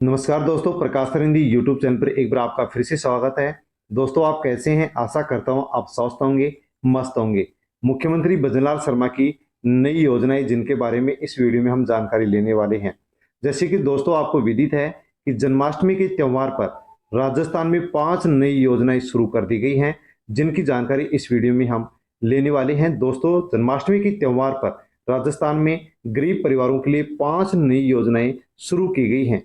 नमस्कार दोस्तों, प्रकाश Sirhindi YouTube channel पर एक बार आपका फिर से स्वागत है। दोस्तों, आप कैसे हैं? आशा करता हूं आप स्वस्थ होंगे, मस्त होंगे। मुख्यमंत्री भजनलाल शर्मा की नई योजनाएं जिनके बारे में इस वीडियो में हम जानकारी लेने वाले हैं। जैसे कि दोस्तों आपको विदित है कि जन्माष्टमी के त्योहार पर राजस्थान में 5 नई योजनाएं शुरू कर दी गई हैं, जिनकी जानकारी इस वीडियो में हम लेने वाले हैं। दोस्तों, जन्माष्टमी के त्योहार पर राजस्थान में गरीब परिवारों के लिए 5 नई योजनाएं शुरू की गई हैं,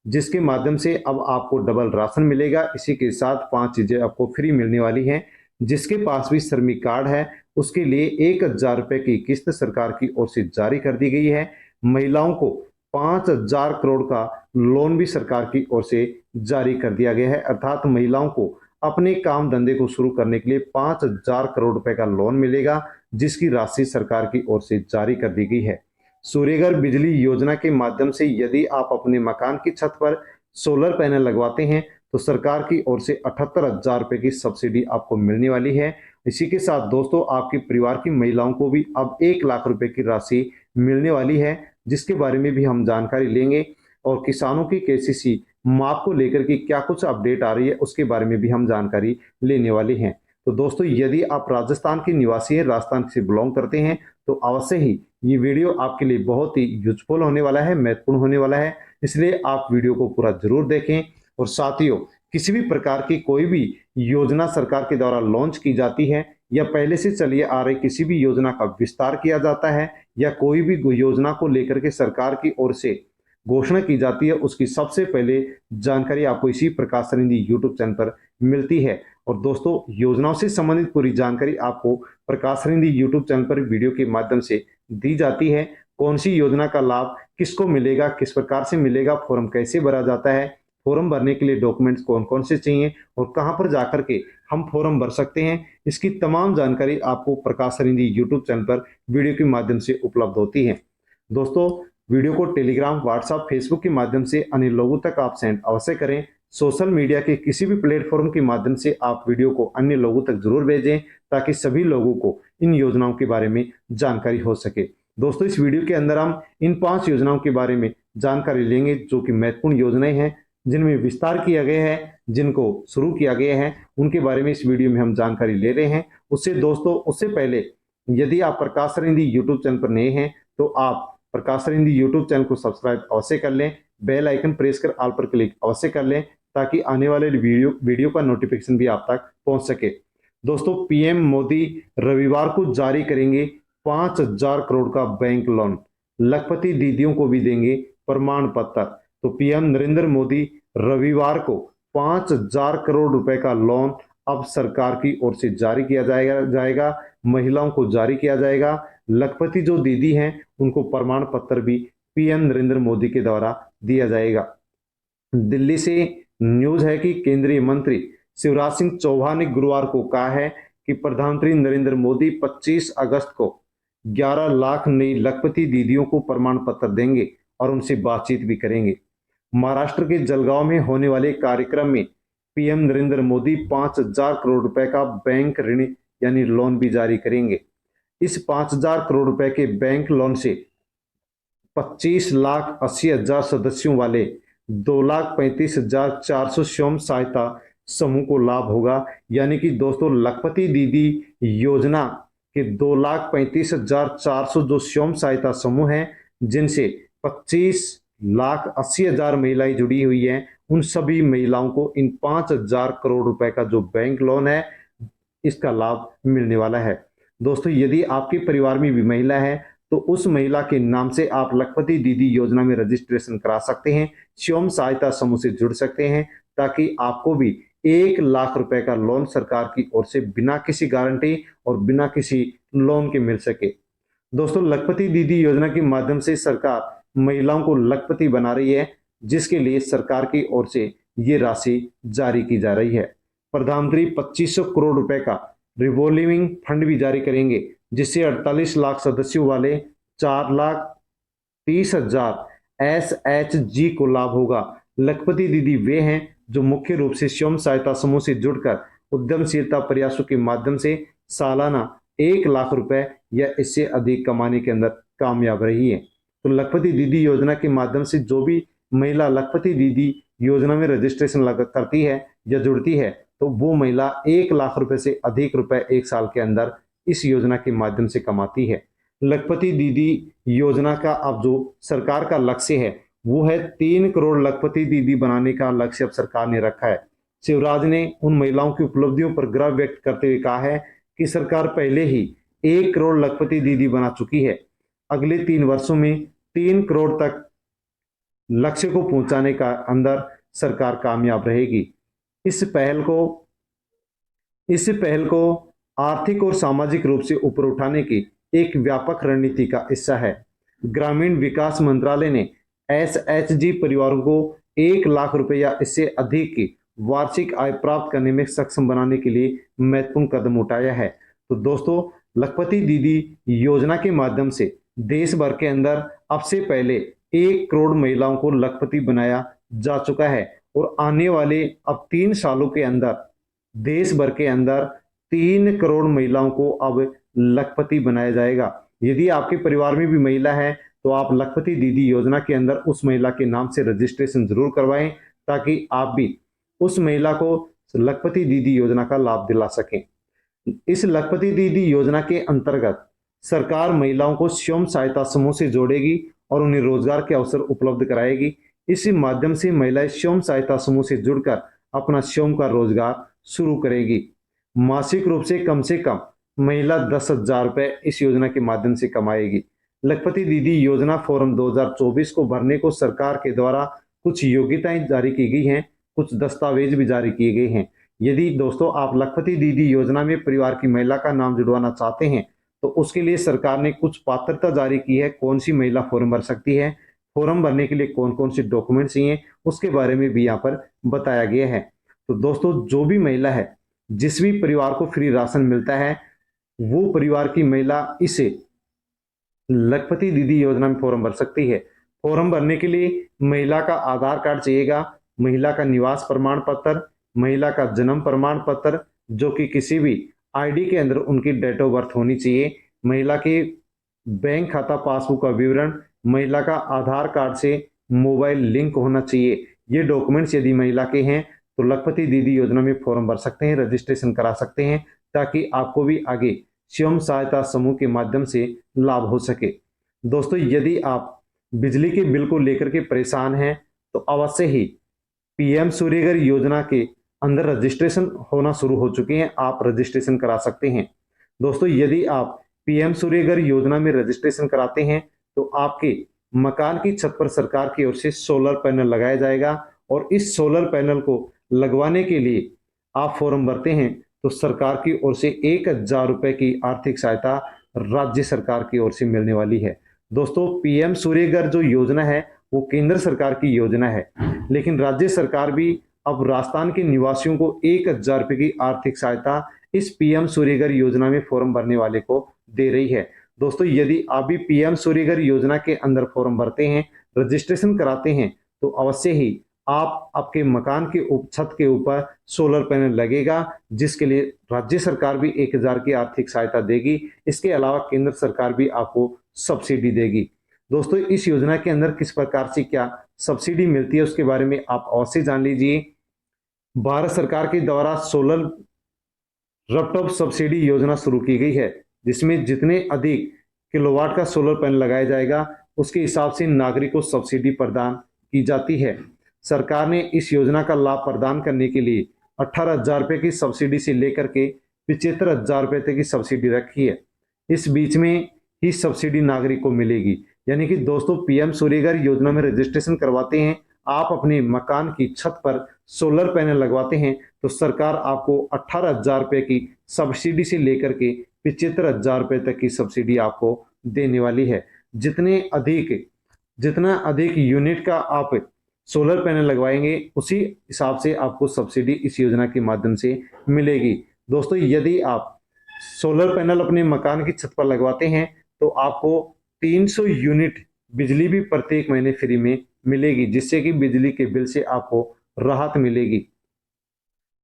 जिसके माध्यम से अब आपको डबल राशन मिलेगा। इसी के साथ 5 चीजें आपको फ्री मिलने वाली हैं। जिसके पास भी श्रमिक कार्ड है उसके लिए 1,000 रुपए की किस्त सरकार की ओर से जारी कर दी गई है। महिलाओं को 5,000 करोड़ का लोन भी सरकार की ओर से जारी कर दिया गया है। अर्थात महिलाओं को अपने काम धंधे को शुरू करने के लिए 5,000 करोड़ रुपए का लोन मिलेगा, जिसकी राशि सरकार की ओर से जारी कर दी गई है। सूर्यघर बिजली योजना के माध्यम से यदि आप अपने मकान की छत पर सोलर पैनल लगवाते हैं तो सरकार की ओर से 78,000 रुपए की सब्सिडी आपको मिलने वाली है। इसी के साथ दोस्तों आपके परिवार की महिलाओं को भी अब 1 लाख रुपए की राशि मिलने वाली है, जिसके बारे में भी हम जानकारी लेंगे। और किसानों की केसीसी माफ को लेकर के क्या कुछ अपडेट आ रही है उसके बारे में भी हम जानकारी लेने वाले हैं। तो दोस्तों, यदि आप राजस्थान के निवासी हैं, राजस्थान से बिलोंग करते हैं, तो अवश्य ही ये वीडियो आपके लिए बहुत ही यूजफुल होने वाला है, महत्वपूर्ण होने वाला है। इसलिए आप वीडियो को पूरा जरूर देखें। और साथियों, किसी भी प्रकार की कोई भी योजना सरकार के द्वारा लॉन्च की जाती है या पहले से चलिए आ रही किसी भी योजना का विस्तार किया जाता है या कोई भी योजना को लेकर के सरकार की ओर से घोषणा की जाती है, उसकी सबसे पहले जानकारी आपको इसी प्रकाश सरिंदी यूट्यूब चैनल पर मिलती है। और दोस्तों, योजनाओं से संबंधित पूरी जानकारी आपको प्रकाश सरिंदी यूट्यूब चैनल पर वीडियो के माध्यम से दी जाती है। कौन सी योजना का लाभ किसको मिलेगा, किस प्रकार से मिलेगा, फॉर्म कैसे भरा जाता है, फॉर्म भरने के लिए डॉक्यूमेंट्स कौन कौन से चाहिए और कहां पर जाकर के हम फॉर्म भर सकते हैं, इसकी तमाम जानकारी आपको प्रकाश सरिंदी यूट्यूब चैनल पर वीडियो के माध्यम से उपलब्ध होती है। दोस्तों, वीडियो को टेलीग्राम, व्हाट्सएप, फेसबुक के माध्यम से अन्य लोगों तक आप सेंड अवश्य करें। सोशल मीडिया के किसी भी प्लेटफॉर्म के माध्यम से आप वीडियो को अन्य लोगों तक जरूर भेजें, ताकि सभी लोगों को इन योजनाओं के बारे में जानकारी हो सके। दोस्तों, इस वीडियो के अंदर हम इन 5 योजनाओं के बारे में जानकारी लेंगे, जो कि महत्वपूर्ण योजनाएं हैं, जिनमें विस्तार किया गया है, जिनको शुरू किया गया है, उनके बारे में इस वीडियो में हम जानकारी ले रहे हैं। उससे पहले यदि आप प्रकाश सरिंदी यूट्यूब चैनल पर नए हैं तो आप प्रकाश सरिंदी यूट्यूब चैनल को सब्सक्राइब अवश्य कर लें, बेल आइकन प्रेस कर ऑल पर क्लिक अवश्य कर लें, ताकि आने वाले वीडियो का नोटिफिकेशन भी आप तक पहुंच सके। दोस्तों, पीएम मोदी रविवार को जारी करेंगे 5,000 करोड़ का बैंक लोन, लखपति दीदियों को भी देंगे प्रमाण पत्र। तो पीएम नरेंद्र मोदी रविवार को 5,000 करोड़ रुपए का लोन अब सरकार की ओर से जारी किया जाएगा, महिलाओं को जारी किया जाएगा। लखपति जो दीदी हैं उनको प्रमाण पत्र भी पीएम नरेंद्र मोदी के द्वारा दिया जाएगा। दिल्ली से न्यूज है कि केंद्रीय मंत्री शिवराज सिंह चौहान ने गुरुवार को कहा है कि प्रधानमंत्री नरेंद्र मोदी 25 अगस्त को 11 लाख नई लखपति दीदियों को प्रमाण पत्र देंगे और उनसे बातचीत भी करेंगे। महाराष्ट्र के जलगांव में होने वाले कार्यक्रम में पीएम नरेंद्र मोदी 5,000 करोड़ रुपए का बैंक ऋण यानी लोन भी जारी करेंगे। इस 5,000 करोड़ रुपए के बैंक लोन से 25,80,000 सदस्यों वाले 2,35,400 स्वयं सहायता समूह को लाभ होगा। यानी कि दोस्तों, लखपति दीदी योजना के 2,35,400 जो स्वयं सहायता समूह हैं, जिनसे 25,80,000 महिलाएं जुड़ी हुई हैं, उन सभी महिलाओं को इन 5,000 करोड़ रुपए का जो बैंक लोन है, इसका लाभ मिलने वाला है। दोस्तों, यदि आपके परिवार में भी महिला है तो उस महिला के नाम से आप लखपति दीदी योजना में रजिस्ट्रेशन करा सकते हैं, स्वयं सहायता समूह से जुड़ सकते हैं, ताकि आपको भी 1 लाख रुपए का लोन सरकार की ओर से बिना किसी गारंटी और बिना किसी लोन के मिल सके। दोस्तों, लखपति दीदी योजना के माध्यम से सरकार महिलाओं को लखपति बना रही है, जिसके लिए सरकार की ओर से ये राशि जारी की जा रही है। प्रधानमंत्री 2500 करोड़ रुपए का रिवॉल्विंग फंड भी जारी करेंगे, जिससे 48 लाख सदस्यों वाले 4,30,000 SHG को लाभ होगा। लखपति दीदी वे हैं जो मुख्य रूप से स्वयं सहायता समूह से जुड़कर उद्यमशीलता प्रयासों के माध्यम से सालाना 1 लाख रुपए या इससे अधिक कमाने के अंदर कामयाब रही है। तो लखपति दीदी योजना के माध्यम से जो भी महिला लखपति दीदी योजना में रजिस्ट्रेशन करती है या जुड़ती है तो वो महिला 1 लाख रुपए से अधिक रुपए एक साल के अंदर इस योजना के माध्यम से कमाती है। लखपति दीदी योजना का अब जो सरकार का लक्ष्य है वो है 3 करोड़ लखपति दीदी बनाने का लक्ष्य अब सरकार ने रखा है। शिवराज ने उन महिलाओं की उपलब्धियों पर गर्व व्यक्त करते हुए कहा है कि सरकार पहले ही 1 करोड़ लखपति दीदी बना चुकी है। अगले 3 वर्षों में 3 करोड़ तक लक्ष्य को पहुंचाने का अंदर सरकार कामयाब रहेगी। इस पहल को आर्थिक और सामाजिक रूप से ऊपर उठाने की एक व्यापक रणनीति का हिस्सा है। ग्रामीण विकास मंत्रालय ने एसएचजी परिवारों को 1 लाख रुपए या इससे अधिक की वार्षिक आय प्राप्त करने में सक्षम बनाने के लिए महत्वपूर्ण कदम उठाया है। तो दोस्तों, लखपति दीदी योजना के माध्यम से देश भर के अंदर अब से पहले 1 करोड़ महिलाओं को लखपति बनाया जा चुका है और आने वाले अब 3 सालों के अंदर देश भर के अंदर 3 करोड़ महिलाओं को अब लखपति बनाया जाएगा। यदि आपके परिवार में भी महिला है तो आप लखपति दीदी योजना के अंदर उस महिला के नाम से रजिस्ट्रेशन जरूर करवाएं ताकि आप भी उस महिला को लखपति दीदी योजना का लाभ दिला सकें। इस लखपति दीदी योजना के अंतर्गत सरकार महिलाओं को स्वयं सहायता समूह से जोड़ेगी और उन्हें रोजगार के अवसर उपलब्ध कराएगी। इसी माध्यम से महिलाएं स्वयं सहायता समूह से जुड़कर अपना स्वयं का रोजगार शुरू करेगी। मासिक रूप से कम महिला 10,000 रुपए इस योजना के माध्यम से कमाएगी। लखपति दीदी योजना फॉर्म 2024 को भरने को सरकार के द्वारा कुछ योग्यताएं जारी की गई हैं, कुछ दस्तावेज भी जारी किए गए हैं। यदि दोस्तों आप लखपति दीदी योजना में परिवार की महिला का नाम जुड़वाना चाहते हैं तो उसके लिए सरकार ने कुछ पात्रता जारी की है। कौन सी महिला फॉर्म भर सकती है, फॉर्म भरने के लिए कौन कौन से डॉक्यूमेंट चाहिए, उसके बारे में भी यहाँ पर बताया गया है। तो दोस्तों, जो भी महिला है, जिस भी परिवार को फ्री राशन मिलता है, वो परिवार की महिला इसे लखपति दीदी योजना में फॉर्म भर सकती है। फॉर्म भरने के लिए महिला का आधार कार्ड चाहिएगा, महिला का निवास प्रमाण पत्र, महिला का जन्म प्रमाण पत्र जो कि किसी भी आईडी के अंदर उनकी डेट ऑफ बर्थ होनी चाहिए, महिला के बैंक खाता पासबुक का विवरण, महिला का आधार कार्ड से मोबाइल लिंक होना चाहिए। ये डॉक्यूमेंट्स यदि महिला के हैं तो लखपति दीदी योजना में फॉर्म भर सकते हैं, रजिस्ट्रेशन करा सकते हैं ताकि आपको भी आगे स्वयं सहायता समूह के माध्यम से लाभ हो सके। दोस्तों, यदि आप बिजली के बिल को लेकर के परेशान हैं तो अवश्य ही पीएम सूर्यघर योजना के अंदर रजिस्ट्रेशन होना शुरू हो चुके हैं, आप रजिस्ट्रेशन करा सकते हैं। दोस्तों, यदि आप पीएम सूर्यघर योजना में रजिस्ट्रेशन कराते हैं तो आपके मकान की छत पर सरकार की ओर से सोलर पैनल लगाया जाएगा और इस सोलर पैनल को लगवाने के लिए आप फॉर्म भरते हैं तो सरकार की ओर से 1,000 रुपए की आर्थिक सहायता राज्य सरकार की ओर से मिलने वाली है। दोस्तों, पीएम सूर्यघर जो योजना है वो केंद्र सरकार की योजना है, लेकिन राज्य सरकार भी अब राजस्थान के निवासियों को 1,000 रुपए की आर्थिक सहायता इस पीएम सूर्यघर योजना में फॉर्म भरने वाले को दे रही है। दोस्तों, यदि आप भी पीएम सूर्यघर योजना के अंदर फॉर्म भरते हैं, रजिस्ट्रेशन कराते हैं तो अवश्य ही आप आपके मकान के छत के ऊपर सोलर पैनल लगेगा, जिसके लिए राज्य सरकार भी 1,000 की आर्थिक सहायता देगी। इसके अलावा केंद्र सरकार भी आपको सब्सिडी देगी। दोस्तों, इस योजना के अंदर किस प्रकार से क्या सब्सिडी मिलती है उसके बारे में आप अवश्य जान लीजिए। भारत सरकार के द्वारा सोलर रूफटॉप सब्सिडी योजना शुरू की गई है, जिसमें जितने अधिक किलोवाट का सोलर पैनल लगाया जाएगा उसके हिसाब से नागरिक को सब्सिडी प्रदान की जाती है। सरकार ने इस योजना का लाभ प्रदान करने के लिए 18,000 रुपए की सब्सिडी से लेकर के 75,000 रुपए तक की सब्सिडी रखी है। इस बीच में ही सब्सिडी नागरिक को मिलेगी। यानी कि दोस्तों, पीएम सूर्यघर योजना में रजिस्ट्रेशन करवाते हैं, आप अपने मकान की छत पर सोलर पैनल लगवाते हैं तो सरकार आपको 18,000 रुपए की सब्सिडी से लेकर के 75,000 रुपए तक की सब्सिडी आपको देने वाली है। जितना अधिक यूनिट का आप सोलर पैनल लगवाएंगे उसी हिसाब से आपको सब्सिडी इस योजना के माध्यम से मिलेगी। दोस्तों, यदि आप सोलर पैनल अपने मकान की छत पर लगवाते हैं तो आपको 300 यूनिट बिजली भी प्रत्येक महीने फ्री में मिलेगी, जिससे कि बिजली के बिल से आपको राहत मिलेगी।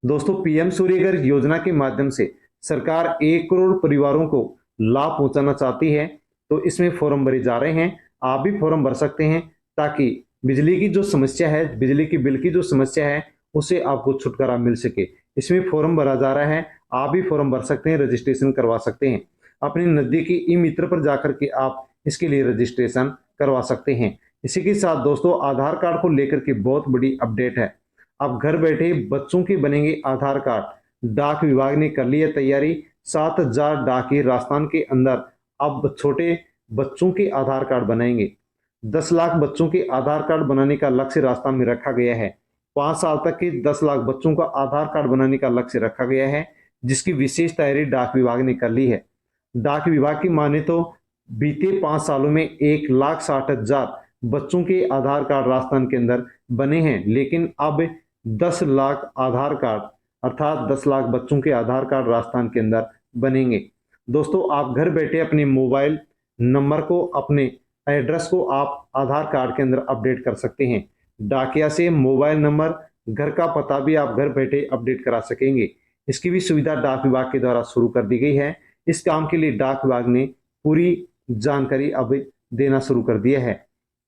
दोस्तों, पीएम सूर्यघर योजना के माध्यम से सरकार 1 करोड़ परिवारों को लाभ पहुंचाना चाहती है, तो इसमें फॉर्म भरे जा रहे हैं। आप भी फॉर्म भर सकते हैं ताकि बिजली की जो समस्या है, बिजली की बिल की जो समस्या है, उससे आपको छुटकारा मिल सके। इसमें फॉर्म भरा जा रहा है, आप भी फॉर्म भर सकते हैं, रजिस्ट्रेशन करवा सकते हैं। अपने नज़दीकी ई मित्र पर जाकर के आप इसके लिए रजिस्ट्रेशन करवा सकते हैं। इसी के साथ दोस्तों आधार कार्ड को लेकर के बहुत बड़ी अपडेट है। अब घर बैठे बच्चों के बनेंगे आधार कार्ड। डाक विभाग ने कर ली है तैयारी। 7,000 डाकिये राजस्थान के अंदर अब छोटे बच्चों के आधार कार्ड बनाएंगे। 10 लाख बच्चों के आधार कार्ड बनाने का लक्ष्य राजस्थान में रखा गया है। 5 साल तक के 10 लाख बच्चों का आधार कार्ड बनाने का लक्ष्य रखा गया है, जिसकी विशेष तैयारी डाक विभाग ने कर ली है। डाक विभाग की माने तो बीते 5 सालों में 1,60,000 बच्चों के आधार कार्ड राजस्थान के अंदर बने हैं, लेकिन अब 10 लाख आधार कार्ड अर्थात 10 लाख बच्चों के आधार कार्ड राजस्थान के अंदर बनेंगे। दोस्तों आप घर बैठे अपने मोबाइल नंबर को, अपने एड्रेस को आप आधार कार्ड के अंदर अपडेट कर सकते हैं। डाकिया से मोबाइल नंबर, घर का पता भी आप घर बैठे अपडेट करा सकेंगे। इसकी भी सुविधा डाक विभाग के द्वारा शुरू कर दी गई है। इस काम के लिए डाक विभाग ने पूरी जानकारी अब देना शुरू कर दिया है।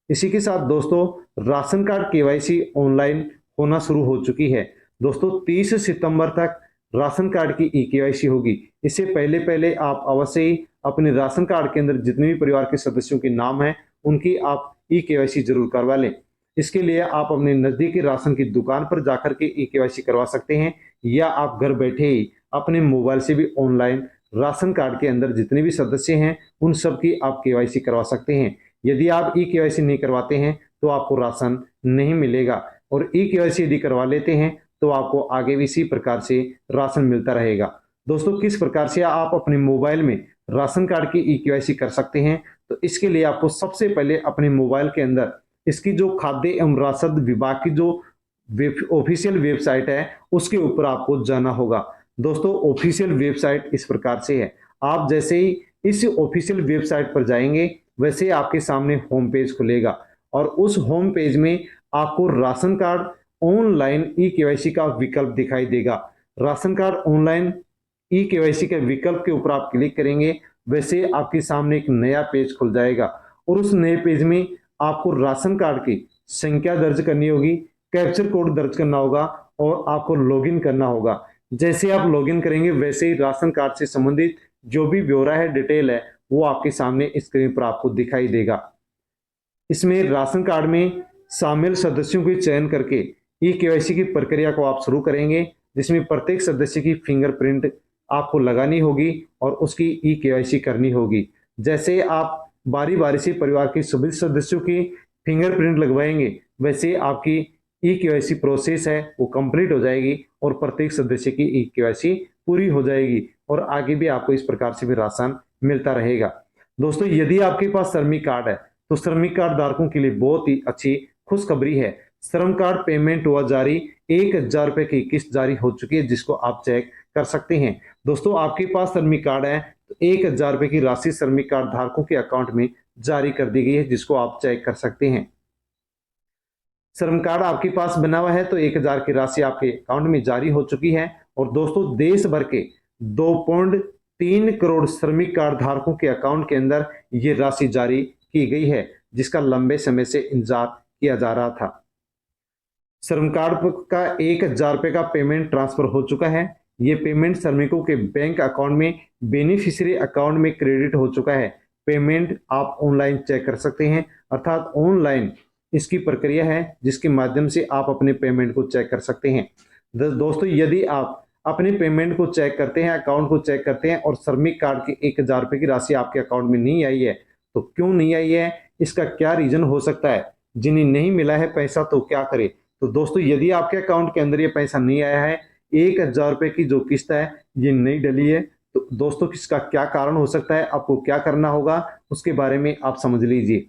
इसी के साथ दोस्तों राशन कार्ड केवाईसी ऑनलाइन होना शुरू हो चुकी है। दोस्तों 30 सितंबर तक राशन कार्ड की ई केवाईसी होगी। इससे पहले पहले आप अवश्य ही अपने राशन कार्ड के अंदर जितने भी परिवार के सदस्यों के नाम हैं उनकी आप ई केवाईसी जरूर करवा लें। इसके लिए आप अपने नजदीकी राशन की दुकान पर जाकर के ई केवाईसी करवा सकते हैं, या आप घर बैठे ही अपने मोबाइल से भी ऑनलाइन राशन कार्ड के अंदर जितने भी सदस्य हैं उन सब की आप केवाईसी करवा सकते हैं। यदि आप ई केवाईसी नहीं करवाते हैं तो आपको राशन नहीं मिलेगा, और ई केवाईसी यदि करवा लेते हैं तो आपको आगे भी इसी प्रकार से राशन मिलता रहेगा। दोस्तों किस प्रकार से आप अपने मोबाइल में राशन कार्ड की ई केवाईसी कर सकते हैं, तो इसके लिए आपको सबसे पहले अपने मोबाइल के अंदर इसकी जो खाद्य एवं राशन विभाग की जो ऑफिशियल वेबसाइट है उसके ऊपर आपको जाना होगा। दोस्तों ऑफिशियल वेबसाइट इस प्रकार से है। आप जैसे ही इस ऑफिशियल वेबसाइट पर जाएंगे वैसे ही आपके सामने होम पेज खुलेगा, और उस होम पेज में आपको ration card online e KYC का विकल्प दिखाई देगा। Ration card online e KYC के विकल्प के ऊपर आप क्लिक करेंगे, वैसे आपके सामने एक नया पेज खुल जाएगा, और उस नए पेज में आपको राशन कार्ड की संख्या दर्ज करनी होगी, कैप्चर कोड दर्ज करना होगा, और आपको लॉगिन करना होगा। जैसे आप लॉगिन करेंगे वैसे ही राशन कार्ड से संबंधित जो भी ब्यौरा है, डिटेल है, वो आपके सामने स्क्रीन पर आपको दिखाई देगा। इसमें राशन कार्ड में शामिल सदस्यों के चयन करके ई केवाईसी की प्रक्रिया को आप शुरू करेंगे, जिसमें प्रत्येक सदस्य की फिंगरप्रिंट आपको लगानी होगी और उसकी ई केवाईसी करनी होगी। जैसे आप बारी बारी से परिवार के सभी सदस्यों की फिंगरप्रिंट लगवाएंगे, वैसे आपकी ई केवाईसी प्रोसेस है वो कंप्लीट हो जाएगी और प्रत्येक सदस्य की ई केवाईसी पूरी हो जाएगी, और आगे भी आपको इस प्रकार से भी राशन मिलता रहेगा। दोस्तों यदि आपके पास श्रमिक कार्ड है तो श्रमिक कार्ड धारकों के लिए बहुत ही अच्छी खुशखबरी है। श्रम कार्ड पेमेंट हुआ जारी, 1,000 रुपए की किस्त जारी हो चुकी है, जिसको आप चेक कर सकते हैं। दोस्तों आपके पास श्रमिक कार्ड है तो 1,000 रुपए की राशि श्रमिक कार्ड धारकों के अकाउंट में जारी कर दी गई है, जिसको आप चेक कर सकते हैं। श्रम कार्ड आपके पास बना हुआ है तो 1,000 की राशि आपके अकाउंट में जारी हो चुकी है। और दोस्तों देश भर के 2.3 करोड़ श्रमिक कार्ड धारकों के अकाउंट के अंदर ये राशि जारी की गई है, जिसका लंबे समय से इंतजार किया जा रहा था। श्रम कार्ड का 1,000 रुपए का पेमेंट ट्रांसफर हो चुका है। ये पेमेंट श्रमिकों के बैंक अकाउंट में बेनिफिशियरी अकाउंट में क्रेडिट हो चुका है। पेमेंट आप ऑनलाइन चेक कर सकते हैं, अर्थात ऑनलाइन इसकी प्रक्रिया है जिसके माध्यम से आप अपने पेमेंट को चेक कर सकते हैं। दोस्तों यदि आप अपने पेमेंट को चेक करते हैं, अकाउंट को चेक करते हैं, और श्रमिक कार्ड की 1,000 रुपए की राशि आपके अकाउंट में नहीं आई है, तो क्यों नहीं आई है, इसका क्या रीजन हो सकता है, जिन्हें नहीं मिला है पैसा तो क्या करे। तो दोस्तों यदि आपके अकाउंट के अंदर ये पैसा नहीं आया है, 1,000 रुपए की जो किस्त है ये नहीं डली है, तो दोस्तों इसका क्या कारण हो सकता है, आपको क्या करना होगा उसके बारे में आप समझ लीजिए।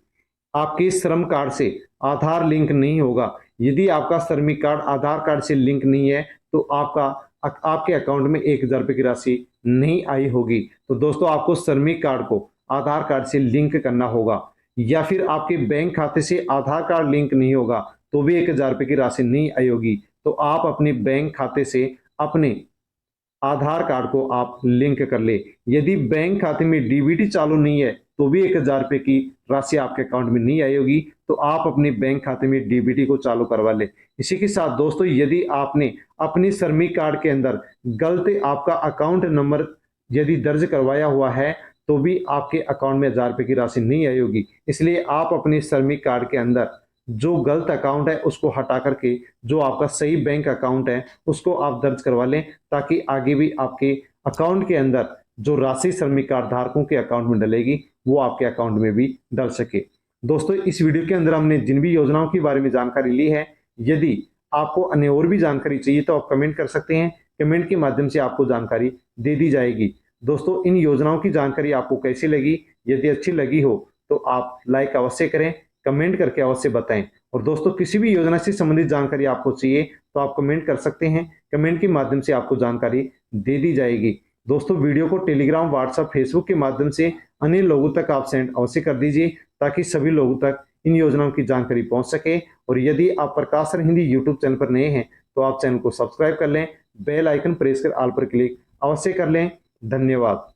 आपके श्रम कार्ड से आधार लिंक नहीं होगा। यदि आपका श्रमिक कार्ड आधार कार्ड से लिंक नहीं है तो आपके अकाउंट में 1,000 रुपए की राशि नहीं आई होगी। तो दोस्तों आपको श्रमिक कार्ड को आधार कार्ड से लिंक करना होगा, या फिर आपके बैंक खाते से आधार कार्ड लिंक नहीं होगा तो भी 1,000 रुपए की राशि नहीं आई होगी। तो आप अपने बैंक खाते से अपने आधार कार्ड को आप लिंक कर ले। यदि बैंक खाते में डीबीटी चालू नहीं है तो भी 1,000 रुपए की राशि आपके अकाउंट में नहीं आई होगी। तो आप अपने बैंक खाते में डीबीटी को चालू करवा लें। इसी के साथ दोस्तों, यदि आपने अपनी श्रमिक कार्ड के अंदर गलत आपका अकाउंट नंबर यदि दर्ज करवाया हुआ है तो भी आपके अकाउंट में 1000 रुपये की राशि नहीं आई होगी। इसलिए आप अपने श्रमिक कार्ड के अंदर जो गलत अकाउंट है उसको हटा करके जो आपका सही बैंक अकाउंट है उसको आप दर्ज करवा लें, ताकि आगे भी आपके अकाउंट के अंदर जो राशि श्रमिक कार्ड धारकों के अकाउंट में डलेगी वो आपके अकाउंट में भी डल सके। दोस्तों, इस वीडियो के अंदर हमने जिन भी योजनाओं के बारे में जानकारी ली है, यदि आपको अन्य और भी जानकारी चाहिए तो आप कमेंट कर सकते हैं। कमेंट के माध्यम से आपको जानकारी दे दी जाएगी। दोस्तों, इन योजनाओं की जानकारी आपको कैसी लगी? यदि अच्छी लगी हो तो आप लाइक अवश्य करें, कमेंट करके अवश्य बताएं। और दोस्तों, किसी भी योजना से संबंधित जानकारी आपको चाहिए तो आप कमेंट कर सकते हैं। कमेंट के माध्यम से आपको जानकारी दे दी जाएगी। दोस्तों, वीडियो को टेलीग्राम, व्हाट्सएप, फेसबुक के माध्यम से अन्य लोगों तक आप सेंड अवश्य कर दीजिए, ताकि सभी लोगों तक इन योजनाओं की जानकारी पहुंच सके। और यदि आप प्रकाश सर हिंदी यूट्यूब चैनल पर नए हैं तो आप चैनल को सब्सक्राइब कर लें, बेल आइकन प्रेस कर ऑल पर क्लिक अवश्य कर लें। धन्यवाद।